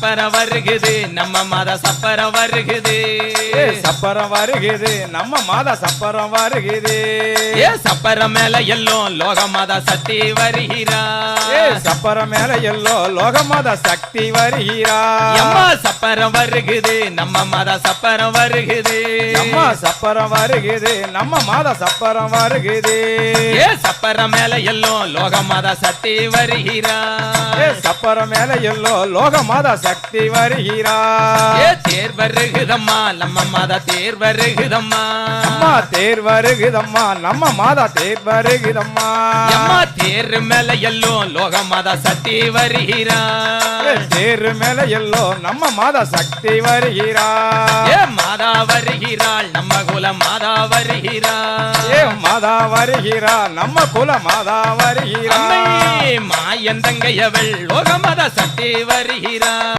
சப்பரம் வருகுது நம்ம மாதா சப்பரம் வருகுது சப்பரம் வருகுது நம்ம மாதா சப்பரம் வருகுது சப்பரம் மேல எல்லோ லோக மாதா சக்தி வருகிறா சப்பரம் மேல எல்லோ லோக மாதா சக்தி வருகிறா அம்மா சப்பரம் வருகுது நம்ம மாதா சப்பரம் வருகுது அம்மா சப்பரம் வருகுது நம்ம மாதா சப்பரம் வருகுது சப்பரம் மேல எல்லோ லோக மாதா சக்தி வருகிறா சப்பரம் மேல எல்லோ லோக மாதா சக்தி வருகிறா தேர் வருகுதம்மா நம்ம மாதா தேர் வருகுதம்மா அம்மா தேர் வருகுதம்மா நம்ம மாதா தேர் வருகுதம்மா அம்மா தேர் மேல எல்லோ லோக மாதா சக்தி வருகிறா தேர் மேல எல்லோ நம்ம மாதா சக்தி வருகிறா மாதா வருகிறாள் நம்ம குல மாதா வருகிறா மாதா வருகிறா நம்ம குல மாதா வருகிறா மாயந்தங்கையவள் லோக மாதா சக்தி வருகிறா